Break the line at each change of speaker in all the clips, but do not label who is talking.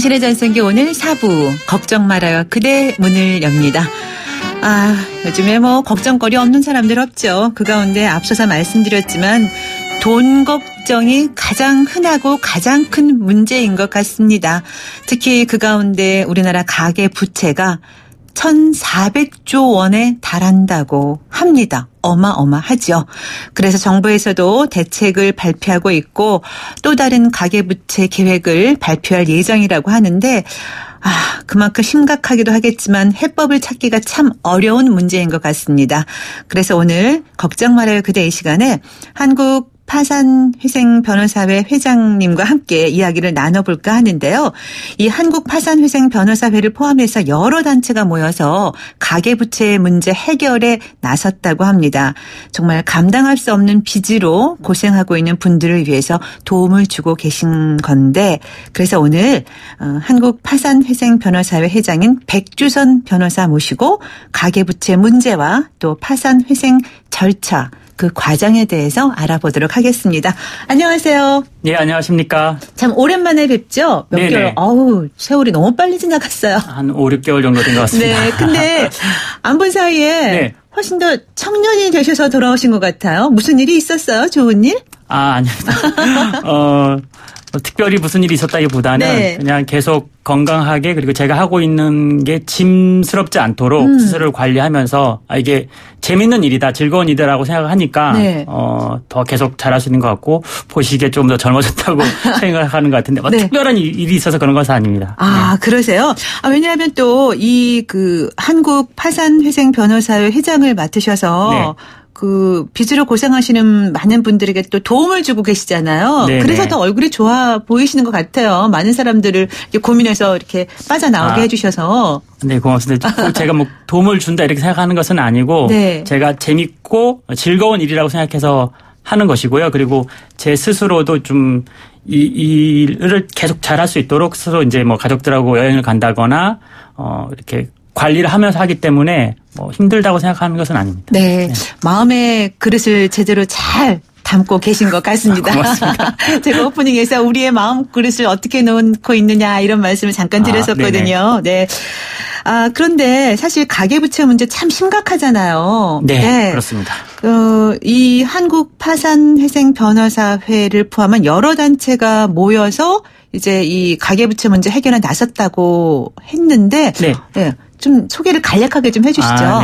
당신의 전생기 오늘 4부 걱정 말아요. 그대 문을 엽니다. 요즘에 걱정거리 없는 사람들 없죠. 그 가운데 앞서서 말씀드렸지만 돈 걱정이 가장 흔하고 가장 큰 문제인 것 같습니다. 특히 그 가운데 우리나라 가계 부채가 1,400조 원에 달한다고 합니다. 어마어마하죠. 그래서 정부에서도 대책을 발표하고 있고 또 다른 가계부채 계획을 발표할 예정이라고 하는데 그만큼 심각하기도 하겠지만 해법을 찾기가 참 어려운 문제인 것 같습니다. 그래서 오늘 걱정 말아요 그대 이 시간에 한국 파산회생변호사회 회장님과 함께 이야기를 나눠볼까 하는데요. 이 한국파산회생변호사회를 포함해서 여러 단체가 모여서 가계부채 문제 해결에 나섰다고 합니다. 정말 감당할 수 없는 빚으로 고생하고 있는 분들을 위해서 도움을 주고 계신 건데 그래서 오늘 한국파산회생변호사회 회장인 백주선 변호사 모시고 가계부채 문제와 또 파산회생 절차 그 과정에 대해서 알아보도록 하겠습니다. 안녕하세요.
네, 안녕하십니까.
참 오랜만에 뵙죠? 몇 개월. 세월이 너무 빨리 지나갔어요.
한 5, 6개월 정도 된 것 같습니다.
네, 근데 안 본 사이에 훨씬 더 청년이 되셔서 돌아오신 것 같아요. 무슨 일이 있었어요? 좋은 일?
아닙니다. 특별히 무슨 일이 있었다기보다는 그냥 계속 건강하게 그리고 제가 하고 있는 게 짐스럽지 않도록 스스로를 관리하면서 이게 재밌는 일이다 즐거운 일이라고 생각하니까 더 계속 잘할 수 있는 것 같고 보시기에 좀 더 젊어졌다고 생각하는 것 같은데 특별한 일이 있어서 그런 것은 아닙니다.
그러세요? 왜냐하면 또 이 한국 파산회생 변호사회 회장을 맡으셔서 그 빚으로 고생하시는 많은 분들에게 또 도움을 주고 계시잖아요. 그래서 더 얼굴이 좋아 보이시는 것 같아요. 많은 사람들을 이렇게 고민해서 이렇게 빠져나오게 해주셔서.
네, 고맙습니다. 제가 도움을 준다 이렇게 생각하는 것은 아니고 제가 재밌고 즐거운 일이라고 생각해서 하는 것이고요. 그리고 제 스스로도 좀 이 일을 계속 잘할 수 있도록 스스로 이제 가족들하고 여행을 간다거나 이렇게 관리를 하면서 하기 때문에 힘들다고 생각하는 것은 아닙니다.
네. 마음의 그릇을 제대로 잘 담고 계신 것 같습니다.
고맙습니다.
제가 오프닝에서 우리의 마음 그릇을 어떻게 놓고 있느냐 이런 말씀을 잠깐 드렸었거든요. 네. 그런데 사실 가계부채 문제 참 심각하잖아요.
네. 그렇습니다.
이 한국파산회생변호사회를 포함한 여러 단체가 모여서 이제 이 가계부채 문제 해결에 나섰다고 했는데 좀 소개를 간략하게 좀 해주시죠.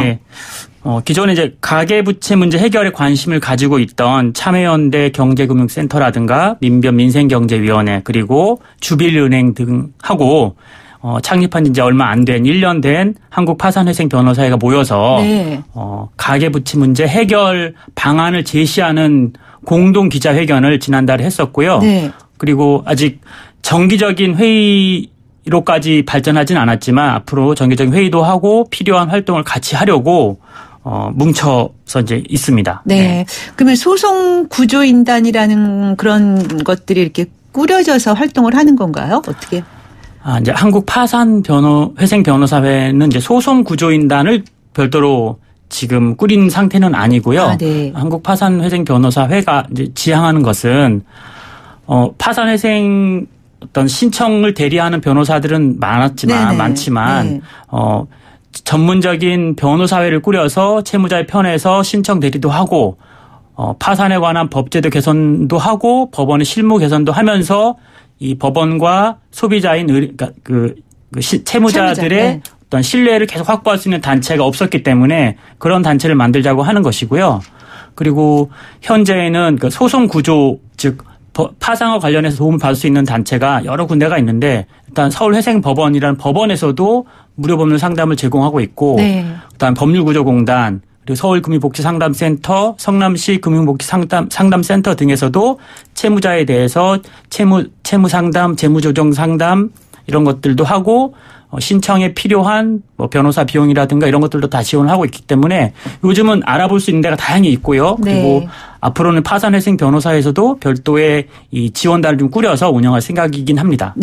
기존에 이제 가계부채 문제 해결에 관심을 가지고 있던 참여연대 경제금융센터라든가 민변 민생경제위원회 그리고 주빌은행 등하고 창립한 지 이제 얼마 안 된 1년 된 한국파산회생변호사회가 모여서 가계부채 문제 해결 방안을 제시하는 공동 기자회견을 지난달에 했었고요. 그리고 아직 정기적인 회의로까지 발전하진 않았지만 앞으로 정기적인 회의도 하고 필요한 활동을 같이 하려고 뭉쳐서 이제 있습니다.
그러면 소송 구조인단이라는 그런 것들이 이렇게 꾸려져서 활동을 하는 건가요? 어떻게?
이제 한국파산회생변호사회는 이제 소송 구조인단을 별도로 지금 꾸린 상태는 아니고요. 한국파산회생변호사회가 이제 지향하는 것은 파산회생 어떤 신청을 대리하는 변호사들은 많지만 전문적인 변호사회를 꾸려서 채무자의 편에서 신청 대리도 하고 파산에 관한 법제도 개선도 하고 법원의 실무 개선도 하면서 이 법원과 소비자인 채무자들의 어떤 신뢰를 계속 확보할 수 있는 단체가 없었기 때문에 그런 단체를 만들자고 하는 것이고요. 그리고 현재는 소송 구조 즉 파산과 관련해서 도움을 받을 수 있는 단체가 여러 군데가 있는데 일단 서울회생법원이라는 법원에서도 무료 법률 상담을 제공하고 있고 그다음 법률구조공단 그리고 서울금융복지상담센터, 성남시 금융복지상담센터 등에서도 채무자에 대해서 채무 상담, 재무조정 상담 이런 것들도 하고 신청에 필요한 변호사 비용이라든가 이런 것들도 다 지원을 하고 있기 때문에 요즘은 알아볼 수 있는 데가 다양히 있고요. 그리고 앞으로는 파산회생 변호사에서도 별도의 이 지원단을 좀 꾸려서 운영할 생각이긴 합니다.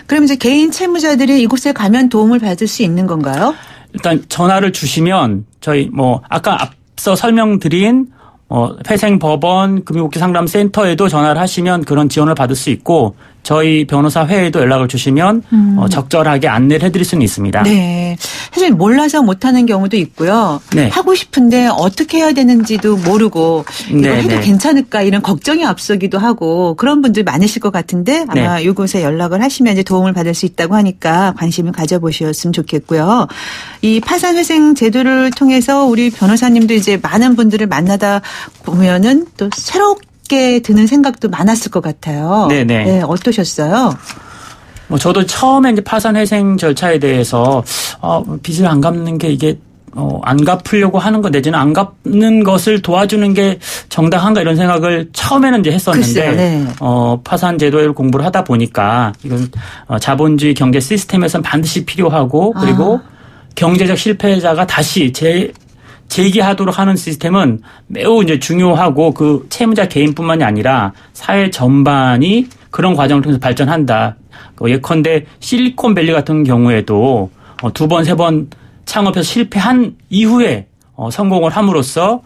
그럼 이제 개인 채무자들이 이곳에 가면 도움을 받을 수 있는 건가요?
일단 전화를 주시면 저희 아까 앞서 설명드린 회생법원 금융복지상담센터에도 전화를 하시면 그런 지원을 받을 수 있고 저희 변호사 회의도 연락을 주시면 적절하게 안내를 해드릴 수는 있습니다.
네. 사실 몰라서 못하는 경우도 있고요.
네.
하고 싶은데 어떻게 해야 되는지도 모르고 이거
네,
해도
네.
괜찮을까 이런 걱정이 앞서기도 하고 그런 분들 많으실 것 같은데 아마
네.
이곳에 연락을 하시면 이제 도움을 받을 수 있다고 하니까 관심을 가져보셨으면 좋겠고요. 이 파산회생 제도를 통해서 우리 변호사님도 이제 많은 분들을 만나다 보면은 또 새롭게 드는 생각도 많았을 것 같아요.
네네.
네, 어떠셨어요?
뭐 저도 처음에 이제 파산회생 절차에 대해서 빚을 안 갚는 게 이게 안 갚으려고 하는 것 내지는 안 갚는 것을 도와주는 게 정당한가 이런 생각을 처음에는 이제 했었는데
글쎄요, 네.
파산 제도를 공부를 하다 보니까 이건 자본주의 경제 시스템에서는 반드시 필요하고 그리고 경제적 실패자가 다시 재기하도록 하는 시스템은 매우 이제 중요하고 그 채무자 개인뿐만이 아니라 사회 전반이 그런 과정을 통해서 발전한다. 예컨대 실리콘밸리 같은 경우에도 2번, 3번 창업해서 실패한 이후에 성공을 함으로써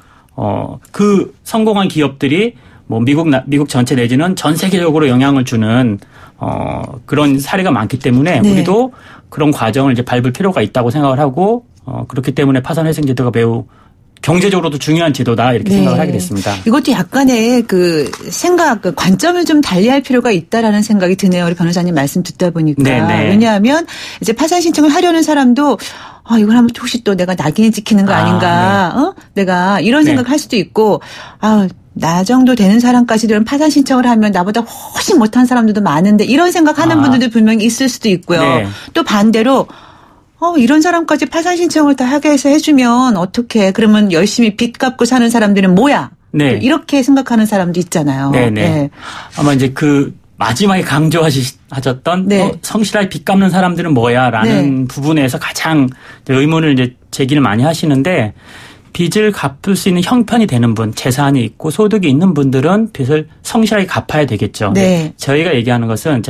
그 성공한 기업들이 뭐 미국 전체 내지는 전 세계적으로 영향을 주는 그런 사례가 많기 때문에
네.
우리도 그런 과정을 이제 밟을 필요가 있다고 생각을 하고 그렇기 때문에 파산회생 제도가 매우 경제적으로도 중요한 제도다 이렇게
네.
생각을 하게 됐습니다.
이것도 약간의 그 생각, 그 관점을 좀 달리할 필요가 있다라는 생각이 드네요. 우리 변호사님 말씀 듣다 보니까.
네네.
왜냐하면 이제 파산 신청을 하려는 사람도 이걸 하면 혹시 또 내가 낙인이 찍히는 거 아닌가? 내가 이런
네.
생각할 수도 있고, 나 정도 되는 사람까지도 파산 신청을 하면 나보다 훨씬 못한 사람들도 많은데 이런 생각하는 분들도 분명히 있을 수도 있고요.
네.
또 반대로 이런 사람까지 파산 신청을 다 하게 해서 해주면 어떡해. 그러면 열심히 빚 갚고 사는 사람들은 뭐야.
네.
이렇게 생각하는 사람도 있잖아요.
네네.
네.
아마 이제 그 마지막에 강조하셨던
네.
성실하게 빚 갚는 사람들은 뭐야라는 부분에서 가장 의문을 이제 제기를 많이 하시는데 빚을 갚을 수 있는 형편이 되는 분, 재산이 있고 소득이 있는 분들은 빚을 성실하게 갚아야 되겠죠.
네.
제가 얘기하는 것은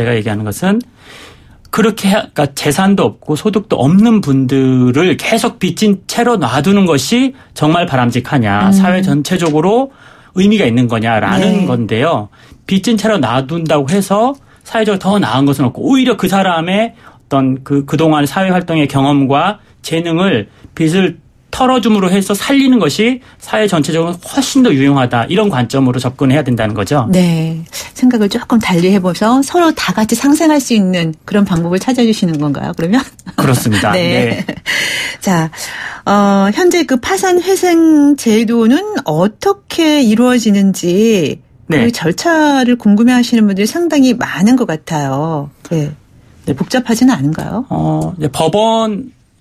그렇게 그러니까 재산도 없고 소득도 없는 분들을 계속 빚진 채로 놔두는 것이 정말 바람직하냐. 사회 전체적으로 의미가 있는 거냐라는
네.
건데요. 빚진 채로 놔둔다고 해서 사회적으로 더 나은 것은 없고 오히려 그 사람의 어떤 그동안 사회활동의 경험과 재능을 빚을 털어줌으로 해서 살리는 것이 사회 전체적으로 훨씬 더 유용하다. 이런 관점으로 접근해야 된다는 거죠.
네. 생각을 조금 달리 해보셔서 서로 다 같이 상생할 수 있는 그런 방법을 찾아주시는 건가요, 그러면?
그렇습니다.
네. 자, 현재 그 파산 회생 제도는 어떻게 이루어지는지
네.
그 절차를 궁금해 하시는 분들이 상당히 많은 것 같아요. 네.
네.
복잡하지는 않은가요?
이제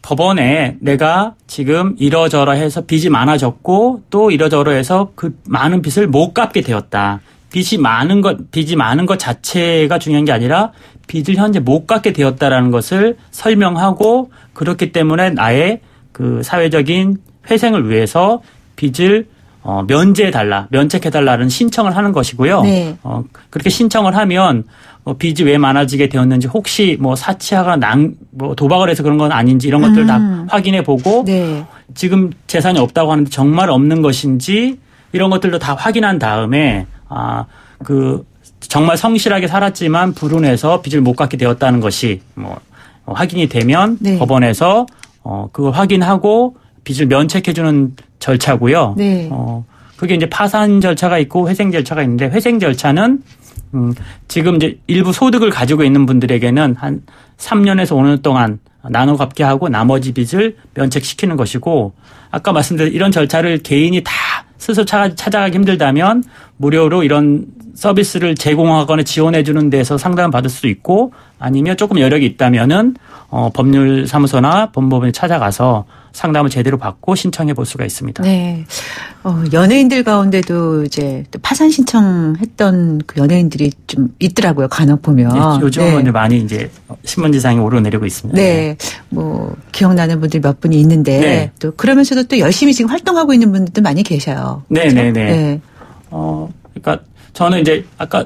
법원에 내가 지금 이러저러 해서 빚이 많아졌고 또 이러저러 해서 그 많은 빚을 못 갚게 되었다. 빚이 많은 것 자체가 중요한 게 아니라 빚을 현재 못 갚게 되었다라는 것을 설명하고 그렇기 때문에 나의 그 사회적인 회생을 위해서 빚을 면책해달라는 신청을 하는 것이고요.
네.
그렇게 신청을 하면 빚이 왜 많아지게 되었는지 혹시 사치하거나 도박을 해서 그런 건 아닌지 이런 것들을 다 확인해 보고
네.
지금 재산이 없다고 하는데 정말 없는 것인지 이런 것들도 다 확인한 다음에 정말 성실하게 살았지만 불운해서 빚을 못 갚게 되었다는 것이 확인이 되면
네.
법원에서 그걸 확인하고 빚을 면책해 주는 절차고요.
네.
그게 이제 파산 절차가 있고 회생 절차가 있는데 회생 절차는 지금 이제 일부 소득을 가지고 있는 분들에게는 한 3년에서 5년 동안 나눠 갚게 하고 나머지 빚을 면책시키는 것이고 아까 말씀드린 이런 절차를 개인이 다 스스로 찾아가기 힘들다면 무료로 이런 서비스를 제공하거나 지원해 주는 데서 상담을 받을 수도 있고 아니면 조금 여력이 있다면은 법률사무소나 법무법인에 찾아가서 상담을 제대로 받고 신청해 볼 수가 있습니다.
네. 연예인들 가운데도 이제 또 파산 신청했던 그 연예인들이 좀 있더라고요. 간혹 보면.
네, 요즘은 이제 많이 이제 신문지상에 오르내리고 있습니다.
네. 기억나는 분들이 몇 분이 있는데
네.
또 그러면서도 또 열심히 지금 활동하고 있는 분들도 많이 계셔요.
네네네.
네.
그러니까 저는 이제 아까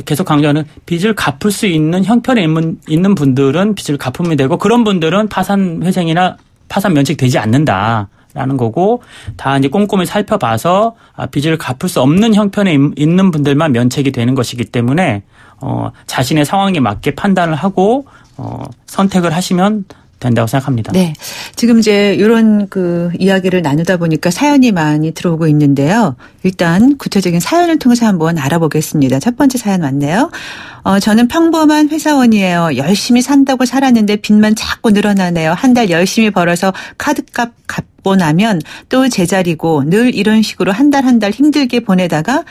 계속 강조하는 빚을 갚을 수 있는 형편에 있는 분들은 빚을 갚으면 되고 그런 분들은 파산 회생이나 파산 면책되지 않는다라는 거고 다 이제 꼼꼼히 살펴봐서 빚을 갚을 수 없는 형편에 있는 분들만 면책이 되는 것이기 때문에 자신의 상황에 맞게 판단을 하고 선택을 하시면 된다고 생각합니다.
네. 지금 이제 이런 그 이야기를 나누다 보니까 사연이 많이 들어오고 있는데요. 일단 구체적인 사연을 통해서 한번 알아보겠습니다. 첫 번째 사연 왔네요. 저는 평범한 회사원이에요. 열심히 산다고 살았는데 빚만 자꾸 늘어나네요. 한 달 열심히 벌어서 카드값 갚고 나면 또 제자리고 늘 이런 식으로 한 달 힘들게 보내다가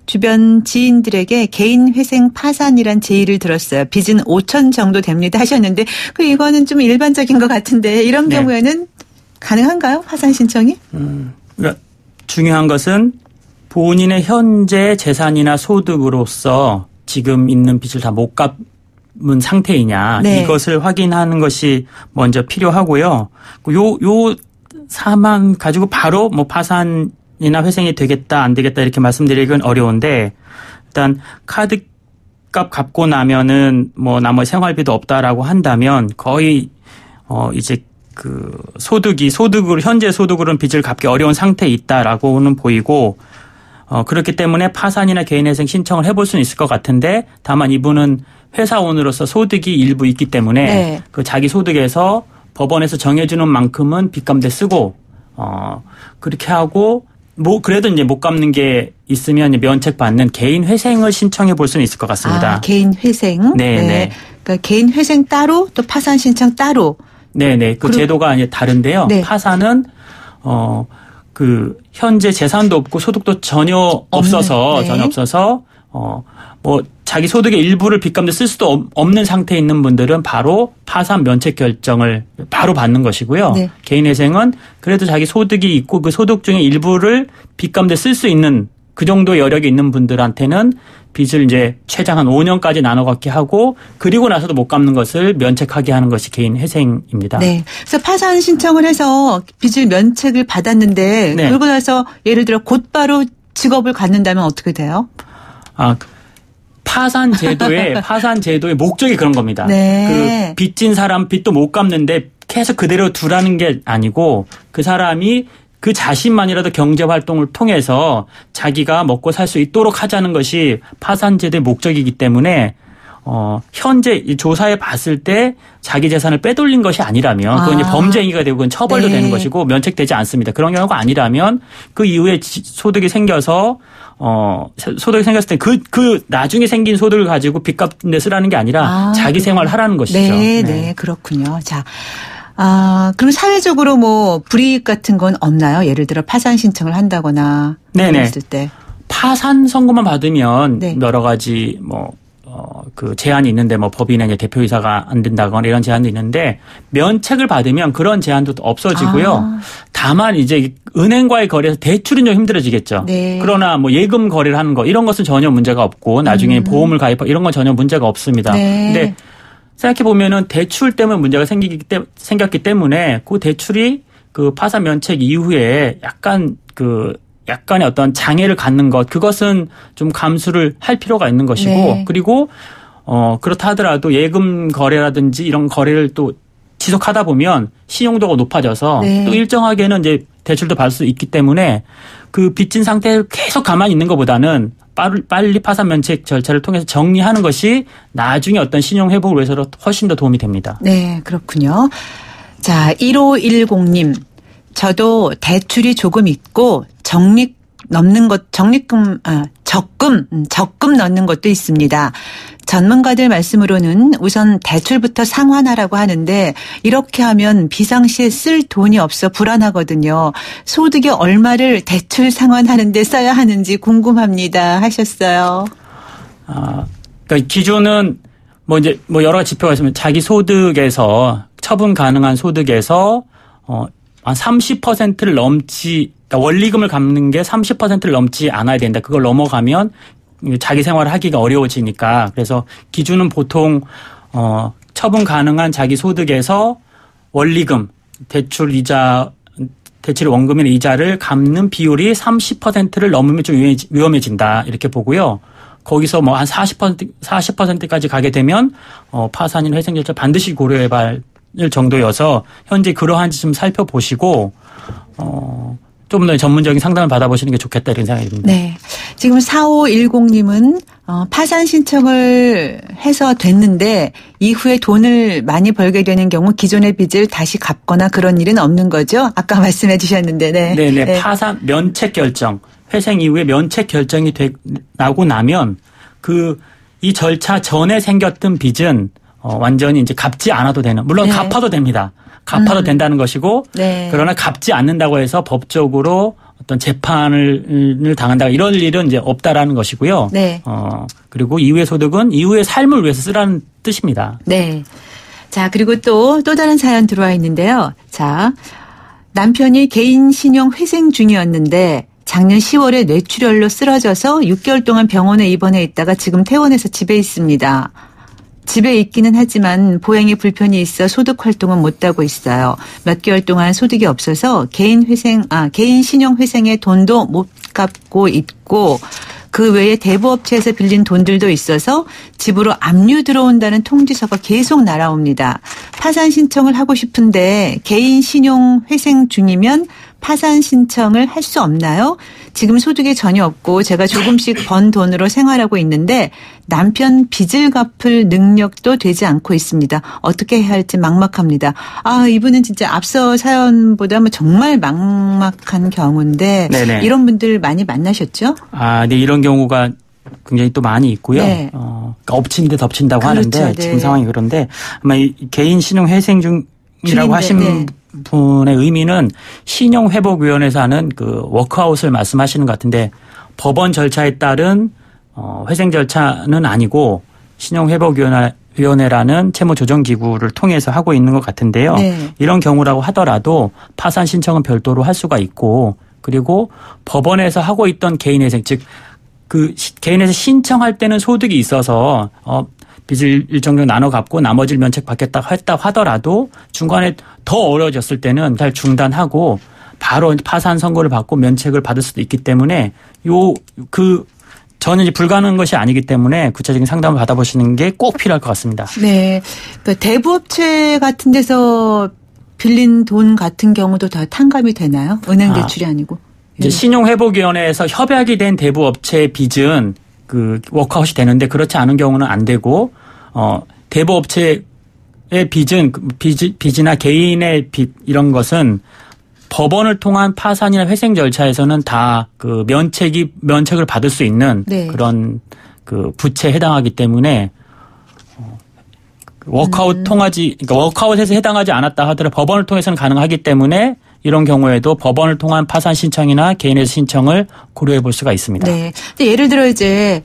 주변 지인들에게 개인 회생 파산이란 제의를 들었어요. 빚은 5천 정도 됩니다 하셨는데 이거는 좀 일반적인 것 같은데 이런
네.
경우에는 가능한가요? 파산 신청이?
그러니까 중요한 것은 본인의 현재 재산이나 소득으로서 지금 있는 빚을 다 못 갚은 상태이냐
네.
이것을 확인하는 것이 먼저 필요하고요. 요 사만 가지고 바로 뭐 파산이나 회생이 되겠다 안 되겠다 이렇게 말씀드리기는 어려운데 일단 카드값 갚고 나면은 뭐 나머지 생활비도 없다라고 한다면 거의 이제 그 소득으로 현재 소득으로는 빚을 갚기 어려운 상태에 있다라고는 보이고 그렇기 때문에 파산이나 개인회생 신청을 해볼 수는 있을 것 같은데 다만 이분은 회사원으로서 소득이 일부 있기 때문에
네.
그 자기 소득에서 법원에서 정해주는 만큼은 빚감대 쓰고 그렇게 하고 뭐 그래도 이제 못 갚는 게 있으면 면책 받는 개인 회생을 신청해 볼 수는 있을 것 같습니다.
개인 회생.
네.
그러니까 개인 회생 따로 또 파산 신청 따로.
네네. 그 제도가 이제 다른데요.
네.
파산은 그 현재 재산도 없고 소득도 전혀 없어서 뭐 자기 소득의 일부를 빚감대 쓸 수도 없는 상태에 있는 분들은 바로 파산 면책 결정을 바로 받는 것이고요.
네.
개인회생은 그래도 자기 소득이 있고 그 소득 중에 일부를 빚감대 쓸 수 있는 그 정도 여력이 있는 분들한테는 빚을 이제 최장 한 5년까지 나눠 갖게 하고 그리고 나서도 못 갚는 것을 면책하게 하는 것이 개인회생입니다.
네. 그래서 파산 신청을 해서 빚을 면책을 받았는데
네.
그러고 나서 예를 들어 곧바로 직업을 갖는다면 어떻게 돼요?
파산 제도의 목적이 그런 겁니다.
네.
그 빚진 사람 빚도 못 갚는데 계속 그대로 두라는 게 아니고 그 사람이 그 자신만이라도 경제 활동을 통해서 자기가 먹고 살 수 있도록 하자는 것이 파산 제도의 목적이기 때문에 현재 이 조사에 봤을 때 자기 재산을 빼돌린 것이 아니라면 그건 이제 범죄 행위가 되고 그건 처벌도
네.
되는 것이고 면책되지 않습니다. 그런 경우가 아니라면 그 이후에 소득이 생겨서 소득이 생겼을 때 그 나중에 생긴 소득을 가지고 빚 갚는 데 쓰라는 게 아니라 자기 생활을 하라는 것이죠.
네, 그렇군요. 자. 그럼 사회적으로 뭐 불이익 같은 건 없나요? 예를 들어 파산 신청을 한다거나 그랬을 때.
파산 선고만 받으면
네.
여러 가지 그 제한이 있는데 뭐 법인의 이제 대표이사가 안 된다거나 이런 제한도 있는데 면책을 받으면 그런 제한도 없어지고요. 다만 이제 은행과의 거래에서 대출은 좀 힘들어지겠죠.
네.
그러나 뭐 예금 거래를 하는 거 이런 것은 전혀 문제가 없고 나중에 보험을 가입하고 이런 건 전혀 문제가 없습니다.
네.
근데 생각해 보면은 대출 때문에 문제가 생겼기 때문에 그 대출이 그 파산 면책 이후에 약간의 어떤 장애를 갖는 것 그것은 좀 감수를 할 필요가 있는 것이고
네.
그리고 그렇다 하더라도 예금 거래라든지 이런 거래를 또 지속하다 보면 신용도가 높아져서
네.
또 일정하게는 이제 대출도 받을 수 있기 때문에 그 빚진 상태에 계속 가만히 있는 것보다는 빨리 파산 면책 절차를 통해서 정리하는 것이 나중에 어떤 신용 회복을 위해서 훨씬 더 도움이 됩니다.
네, 그렇군요. 자, 1510님. 저도 대출이 조금 있고 적금 넣는 것도 있습니다. 전문가들 말씀으로는 우선 대출부터 상환하라고 하는데 이렇게 하면 비상시에 쓸 돈이 없어 불안하거든요. 소득이 얼마를 대출 상환하는 데 써야 하는지 궁금합니다 하셨어요.
그러니까 기준은 뭐 여러 가지 지표가 있으면 자기 소득에서 처분 가능한 소득에서 한 30%를 그러니까 원리금을 갚는 게 30%를 넘지 않아야 된다. 그걸 넘어가면 자기 생활을 하기가 어려워지니까. 그래서 기준은 보통 처분 가능한 자기 소득에서 원리금, 대출 원금이나 이자를 갚는 비율이 30%를 넘으면 좀 위험해진다. 이렇게 보고요. 거기서 뭐 한 40%까지 가게 되면 파산이나 회생 절차 반드시 고려해 볼 정도여서 현재 그러한지 좀 살펴보시고 좀 더 전문적인 상담을 받아보시는 게 좋겠다 이런 생각이 듭니다.
네. 지금 4510님은 파산 신청을 해서 됐는데 이후에 돈을 많이 벌게 되는 경우 기존의 빚을 다시 갚거나 그런 일은 없는 거죠? 아까 말씀해 주셨는데. 네.
네네. 네. 파산 면책 결정. 회생 이후에 면책 결정이 나고 나면 이 절차 전에 생겼던 빚은 완전히 이제 갚지 않아도 되는, 물론 네. 갚아도 됩니다. 갚아도 된다는 것이고, 네. 그러나 갚지 않는다고 해서 법적으로 어떤 재판을 당한다 이런 일은 이제 없다라는 것이고요. 네. 그리고 이후의 소득은 이후의 삶을 위해서 쓰라는 뜻입니다.
네. 자, 그리고 또 다른 사연 들어와 있는데요. 자, 남편이 개인 신용 회생 중이었는데 작년 10월에 뇌출혈로 쓰러져서 6개월 동안 병원에 입원해 있다가 지금 퇴원해서 집에 있습니다. 집에 있기는 하지만 보행에 불편이 있어 소득 활동은 못하고 있어요. 몇 개월 동안 소득이 없어서 개인 신용 회생에 돈도 못 갚고 있고 그 외에 대부업체에서 빌린 돈들도 있어서 집으로 압류 들어온다는 통지서가 계속 날아옵니다. 파산 신청을 하고 싶은데 개인 신용 회생 중이면 파산 신청을 할 수 없나요? 지금 소득이 전혀 없고 제가 조금씩 번 돈으로 생활하고 있는데 남편 빚을 갚을 능력도 되지 않고 있습니다. 어떻게 해야 할지 막막합니다. 이분은 진짜 앞서 사연보다 정말 막막한 경우인데 네네. 이런 분들 많이 만나셨죠?
네, 이런 경우가 굉장히 또 많이 있고요. 네. 엎친 데 덮친다고 그렇죠. 하는데 네. 지금 상황이 그런데 아마 이 개인 신용 회생 중이라고 하신 네. 분의 의미는 신용회복위원회에서 하는 워크아웃을 말씀하시는 것 같은데 법원 절차에 따른 회생 절차는 아니고 신용회복위원회라는 채무조정기구를 통해서 하고 있는 것 같은데요. 네. 이런 경우라고 하더라도 파산 신청은 별도로 할 수가 있고 그리고 법원에서 하고 있던 개인회생 즉 개인회생 신청할 때는 소득이 있어서 빚을 일정 정도 나눠 갚고 나머지를 면책받겠다고 했다고 하더라도 중간에 더 어려워졌을 때는 잘 중단하고 바로 파산 선고를 받고 면책을 받을 수도 있기 때문에 저는 이제 불가능한 것이 아니기 때문에 구체적인 상담을 받아보시는 게 꼭 필요할 것 같습니다.
네. 대부업체 같은 데서 빌린 돈 같은 경우도 다 탕감이 되나요? 은행 대출이 아니고.
이제 신용회복위원회에서 협약이 된 대부업체의 빚은 워크아웃이 되는데 그렇지 않은 경우는 안 되고 대부업체의 빚이나 개인의 빚 이런 것은 법원을 통한 파산이나 회생 절차에서는 다 면책을 받을 수 있는 네. 그런 부채에 해당하기 때문에 그러니까 워크아웃에서 해당하지 않았다 하더라도 법원을 통해서는 가능하기 때문에 이런 경우에도 법원을 통한 파산 신청이나 개인의 신청을 고려해 볼 수가 있습니다.
네. 근데 예를 들어 이제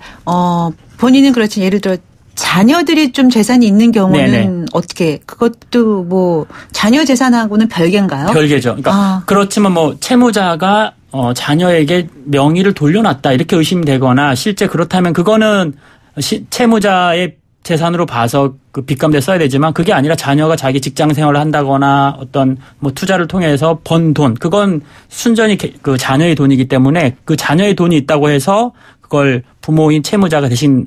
본인은 그렇지만 예를 들어 자녀들이 좀 재산이 있는 경우는 네네. 어떻게 그것도 자녀 재산하고는 별개인가요?
별개죠. 그러니까 그렇지만 채무자가 자녀에게 명의를 돌려놨다 이렇게 의심이 되거나 실제 그렇다면 그거는 채무자의 재산으로 봐서 빚감대에 써야 되지만 그게 아니라 자녀가 자기 직장 생활을 한다거나 어떤 투자를 통해서 번 돈 그건 순전히 자녀의 돈이기 때문에 그 자녀의 돈이 있다고 해서 그걸 부모인 채무자가 대신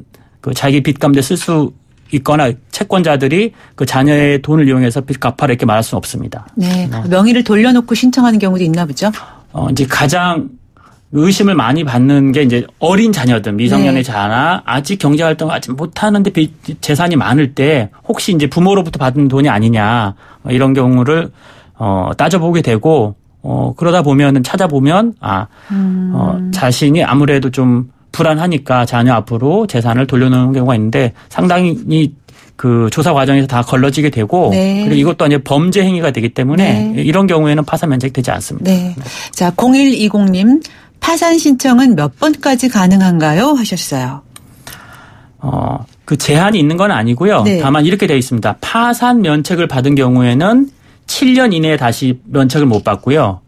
자기 빚감대에 쓸 수 있거나 채권자들이 자녀의 돈을 이용해서 빚 갚아라 이렇게 말할 수는 없습니다.
네. 명의를 돌려놓고 신청하는 경우도 있나 보죠?
이제 가장 의심을 많이 받는 게 이제 어린 자녀들, 미성년의 네. 자나 아직 경제활동을 아직 못하는데 재산이 많을 때 혹시 이제 부모로부터 받은 돈이 아니냐 이런 경우를 따져보게 되고 그러다 보면은 찾아보면 자신이 아무래도 좀 불안하니까 자녀 앞으로 재산을 돌려놓는 경우가 있는데 상당히 조사 과정에서 다 걸러지게 되고 네. 그리고 이것도 이제 범죄 행위가 되기 때문에 네. 이런 경우에는 파산 면책되지 않습니다.
네. 자, 0120님. 파산 신청은 몇 번까지 가능한가요? 하셨어요.
제한이 있는 건 아니고요. 네. 다만 이렇게 되어 있습니다. 파산 면책을 받은 경우에는 7년 이내에 다시 면책을 못 받고요.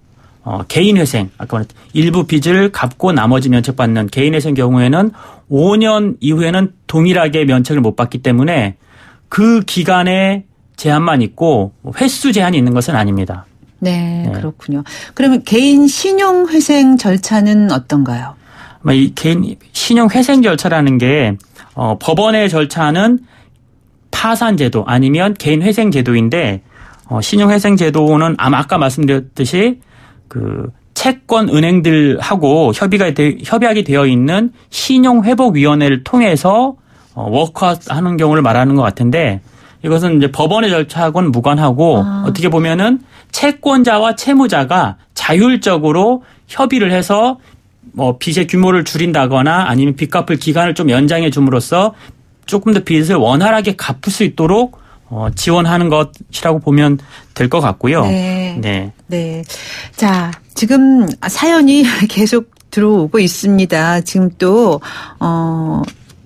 개인 회생, 아까 말했던 일부 빚을 갚고 나머지 면책받는 개인 회생 경우에는 5년 이후에는 동일하게 면책을 못 받기 때문에 그 기간에 제한만 있고 횟수 제한이 있는 것은 아닙니다.
네, 그렇군요. 그러면 개인 신용 회생 절차는 어떤가요?
이 개인 신용 회생 절차라는 게 법원의 절차는 파산 제도 아니면 개인 회생 제도인데 신용 회생 제도는 아까 말씀드렸듯이 채권 은행들하고 협약이 되어 있는 신용회복위원회를 통해서 워크아웃 하는 경우를 말하는 것 같은데 이것은 이제 법원의 절차하고는 무관하고 어떻게 보면은 채권자와 채무자가 자율적으로 협의를 해서 뭐 빚의 규모를 줄인다거나 아니면 빚 갚을 기간을 좀 연장해 줌으로써 조금 더 빚을 원활하게 갚을 수 있도록 지원하는 것이라고 보면 될 것 같고요.
네.
네.
네. 자, 지금 사연이 계속 들어오고 있습니다. 지금 또,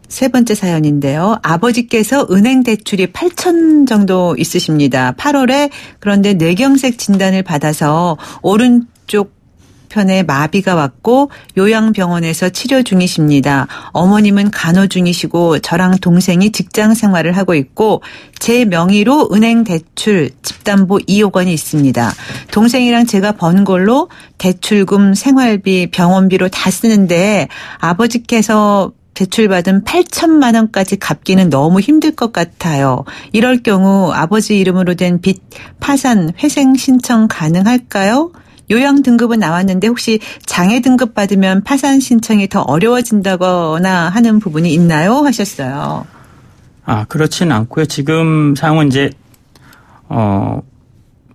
세 번째 사연인데요. 아버지께서 은행 대출이 8천 정도 있으십니다. 8월에 그런데 뇌경색 진단을 받아서 오른쪽 편에 마비가 왔고 요양병원에서 치료 중이십니다. 어머님은 간호 중이시고 저랑 동생이 직장 생활을 하고 있고 제 명의로 은행 대출 집담보 2억 원이 있습니다. 동생이랑 제가 번 걸로 대출금, 생활비, 병원비로 다 쓰는데 아버지께서 대출받은 8천만 원까지 갚기는 너무 힘들 것 같아요. 이럴 경우 아버지 이름으로 된 빚 파산 회생 신청 가능할까요? 요양 등급은 나왔는데 혹시 장애 등급 받으면 파산 신청이 더 어려워진다거나 하는 부분이 있나요? 하셨어요.
그렇지는 않고요. 지금 상황은 이제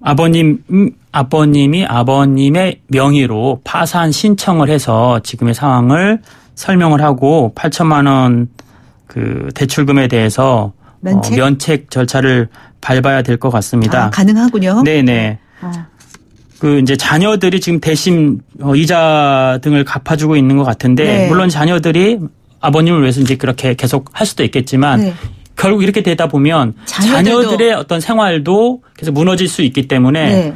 아버님이 아버님의 명의로 파산 신청을 해서 지금의 상황을 설명을 하고 8천만 원 그 대출금에 대해서 면책 절차를 밟아야 될 것 같습니다.
가능하군요.
네네. 그 이제 자녀들이 지금 대신 이자 등을 갚아주고 있는 것 같은데
네.
물론 자녀들이 아버님을 위해서 이제 그렇게 계속 할 수도 있겠지만
네.
결국 이렇게 되다 보면 자녀들의 어떤 생활도 계속 무너질 수 있기 때문에
네.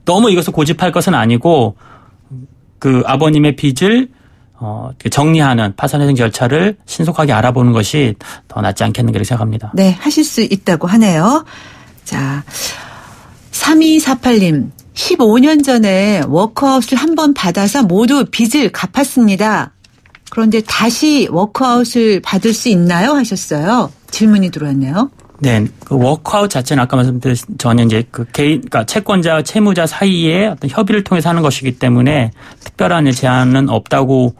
너무 이것을 고집할 것은 아니고 그 아버님의 빚을 정리하는 파산회생 절차를 신속하게 알아보는 것이 더 낫지 않겠는가 생각합니다.
네, 하실 수 있다고 하네요. 자, 3248님. 15년 전에 워크아웃을 한번 받아서 모두 빚을 갚았습니다. 그런데 다시 워크아웃을 받을 수 있나요? 하셨어요. 질문이 들어왔네요.
네, 그 워크아웃 자체는 아까 말씀드린 전혀 이제 그 개인, 그러니까 채권자, 채무자 사이에 어떤 협의를 통해서 하는 것이기 때문에 특별한 제한은 없다고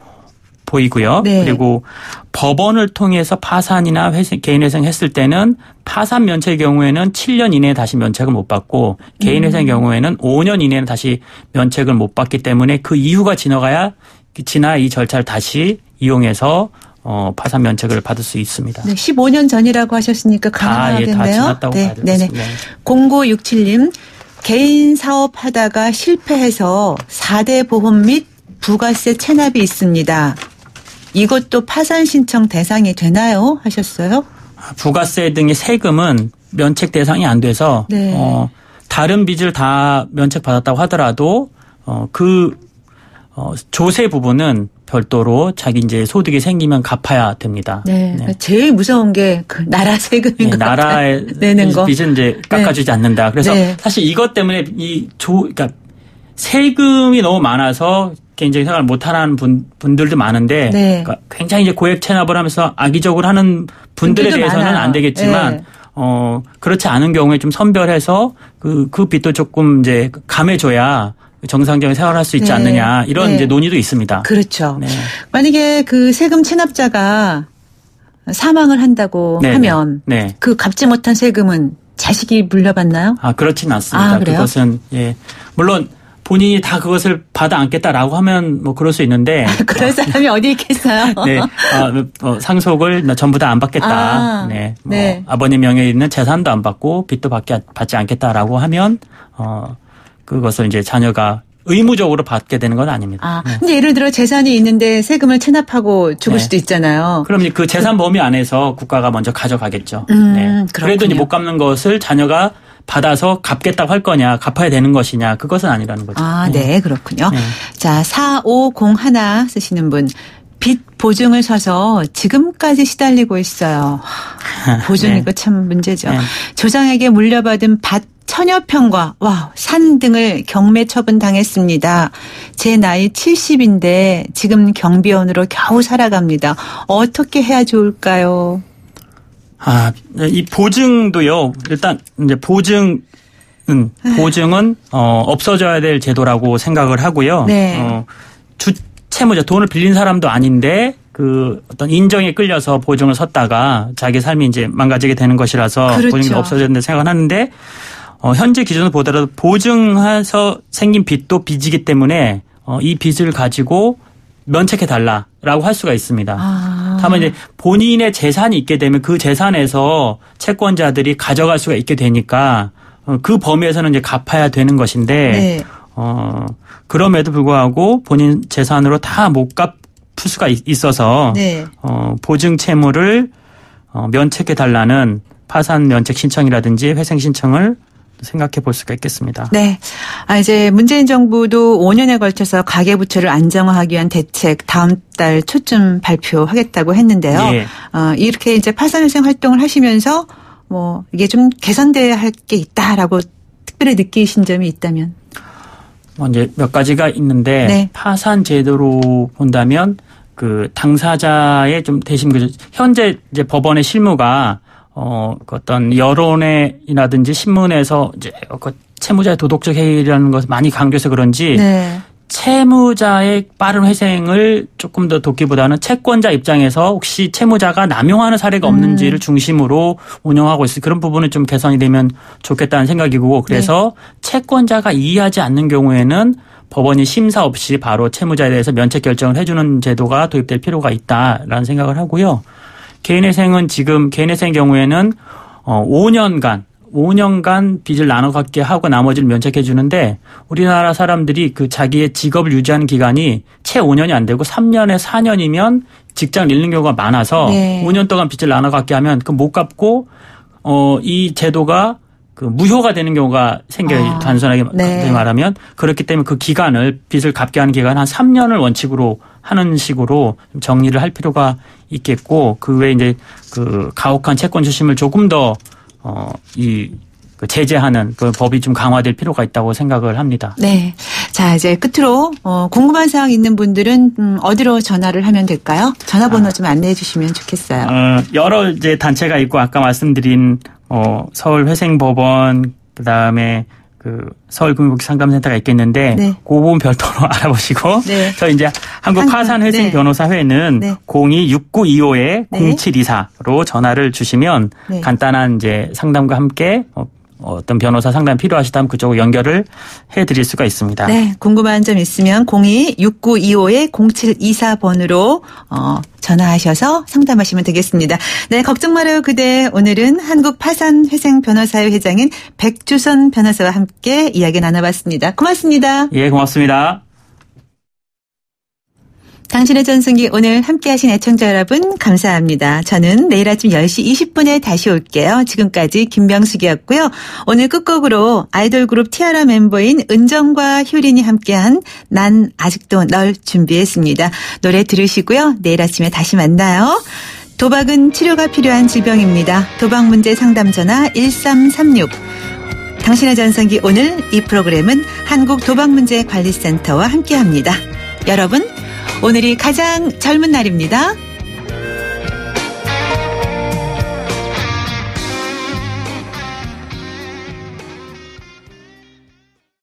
보이고요.
네.
그리고 법원을 통해서 파산이나 개인회생 했을 때는 파산 면책의 경우에는 7년 이내에 다시 면책을 못 받고 개인회생 경우에는 5년 이내는 다시 면책을 못 받기 때문에 그 이후가 지나 이 절차를 다시 이용해서 파산 면책을 받을 수 있습니다.
네, 15년 전이라고 하셨으니까 가능하겠네요.
다 지났다고 봐야
네네.
되겠습니다.
0967님. 개인 사업하다가 실패해서 4대 보험 및 부가세 체납이 있습니다. 이것도 파산 신청 대상이 되나요? 하셨어요.
부가세 등의 세금은 면책 대상이 안 돼서
네.
다른 빚을 다 면책받았다고 하더라도 조세 부분은 별도로 자기 이제 소득이 생기면 갚아야 됩니다.
네. 네. 제일 무서운 게 그 나라 세금인 것 같아요.
나라의
내는 거.
빚은 이제 깎아주지 않는다. 그래서
네.
사실 이것 때문에 그러니까 세금이 너무 많아서 개인적인 생활을 못하는 분들도 많은데
네.
그러니까 굉장히 이제 고액 체납을 하면서 악의적으로 하는 분들에 대해서는
많아요.
안 되겠지만
네.
그렇지 않은 경우에 좀 선별해서 그 빚도 조금 이제 감해줘야 정상적인 생활을 할 수 있지
네.
않느냐 이런
네.
이제 논의도 있습니다.
그렇죠.
네.
만약에 그 세금 체납자가 사망을 한다고
네.
하면
네.
그 갚지 못한 세금은 자식이 물려받나요?
그렇지는 않습니다.
그래요?
그것은 물론 본인이 다 그것을 받아 안겠다라고 하면 뭐 그럴 수 있는데
그런 사람이 어디 있겠어요?
네, 상속을 전부 다 안 받겠다. 네,
네.
아버님 명의에 있는 재산도 안 받고 빚도 받지 않겠다라고 하면 그것을 이제 자녀가 의무적으로 받게 되는 건 아닙니다. 네.
근데 예를 들어 재산이 있는데 세금을 체납하고 죽을
네.
수도 있잖아요.
그럼 그 재산 범위 안에서 국가가 먼저 가져가겠죠. 네. 그래도 이제 못 갚는 것을 자녀가 받아서 갚겠다고 할 거냐, 갚아야 되는 것이냐, 그것은 아니라는 거죠.
네, 그렇군요.
네.
자, 4501 쓰시는 분. 빚 보증을 서서 지금까지 시달리고 있어요. 보증이고
네.
참 문제죠.
네.
조상에게 물려받은 밭 천여 평과 산 등을 경매 처분당했습니다. 제 나이 70인데 지금 경비원으로 겨우 살아갑니다. 어떻게 해야 좋을까요?
이 보증도요. 일단 이제 보증은 보증은 없어져야 될 제도라고 생각을 하고요.
네.
채무자 돈을 빌린 사람도 아닌데 그 어떤 인정에 끌려서 보증을 섰다가 자기 삶이 이제 망가지게 되는 것이라서
그렇죠.
보증이 없어져야 된다고 생각하는데 현재 기준으로 보더라도 보증해서 생긴 빚도 빚이기 때문에 이 빚을 가지고 면책해 달라라고 할 수가 있습니다. 다만 이제 본인의 재산이 있게 되면 그 재산에서 채권자들이 가져갈 수가 있게 되니까 그 범위에서는 이제 갚아야 되는 것인데
네.
그럼에도 불구하고 본인 재산으로 다 못 갚을 수가 있어서
네.
보증 채무를 면책해 달라는 파산 면책 신청이라든지 회생 신청을 생각해 볼 수가 있겠습니다.
네. 이제 문재인 정부도 5년에 걸쳐서 가계부채를 안정화하기 위한 대책 다음 달 초쯤 발표하겠다고 했는데요.
예.
이렇게 이제 파산회생 활동을 하시면서 뭐 이게 좀 개선돼야 할 게 있다라고 특별히 느끼신 점이 있다면?
이제 몇 가지가 있는데
네.
파산 제도로 본다면 그 당사자의 좀 대신 현재 이제 법원의 실무가 어떤 여론이라든지 신문에서 이제 채무자의 도덕적 해이라는 것을 많이 강조해서 그런지
네.
채무자의 빠른 회생을 조금 더 돕기보다는 채권자 입장에서 혹시 채무자가 남용하는 사례가 없는지를 중심으로 운영하고 있어요. 그런 부분은 좀 개선이 되면 좋겠다는 생각이고 그래서 채권자가 이해하지 않는 경우에는 법원이 심사 없이 바로 채무자에 대해서 면책 결정을 해주는 제도가 도입될 필요가 있다라는 생각을 하고요. 개인회생은 지금 개인회생 경우에는 5년간 빚을 나눠 갖게 하고 나머지를 면책해 주는데 우리나라 사람들이 그 자기의 직업을 유지하는 기간이 채 5년이 안 되고 3년에 4년이면 직장을 잃는 경우가 많아서
네.
5년 동안 빚을 나눠 갖게 하면 그 못 갚고 이 제도가 그 무효가 되는 경우가 생겨요. 단순하게
네.
말하면 그렇기 때문에 그 기간을 빚을 갚게 하는 기간 한 3년을 원칙으로 하는 식으로 정리를 할 필요가 있겠고 그 외에 이제 그 가혹한 채권 추심을 조금 더 그 제재하는 그 법이 좀 강화될 필요가 있다고 생각을 합니다.
네. 자, 이제 끝으로 궁금한 사항 있는 분들은 어디로 전화를 하면 될까요? 전화번호 좀 안내해 주시면 좋겠어요.
여러 이제 단체가 있고 아까 말씀드린 서울회생법원 그다음에 그 서울금융상담센터가 있겠는데
네.
그 부분 별도로 알아보시고
네.
저희 이제 한국파산회생변호사회는
네.
02-6925-0724로 전화를 주시면
네.
간단한 이제 상담과 함께 어떤 변호사 상담 필요하시다면 그쪽으로 연결을 해드릴 수가 있습니다.
네, 궁금한 점 있으면 02-6925-0724번으로 전화하셔서 상담하시면 되겠습니다. 네, 걱정 말아요 그대. 오늘은 한국파산회생변호사회 회장인 백주선 변호사와 함께 이야기 나눠봤습니다. 고맙습니다.
예, 고맙습니다.
당신의 전승기 오늘 함께하신 애청자 여러분 감사합니다. 저는 내일 아침 10시 20분에 다시 올게요. 지금까지 김병숙이었고요. 오늘 끝곡으로 아이돌 그룹 티아라 멤버인 은정과 효린이 함께한 난 아직도 널 준비했습니다. 노래 들으시고요. 내일 아침에 다시 만나요. 도박은 치료가 필요한 질병입니다. 도박 문제 상담 전화 1336. 당신의 전성기 오늘 이 프로그램은 한국도박문제관리센터와 함께합니다. 여러분 오늘이 가장 젊은 날입니다.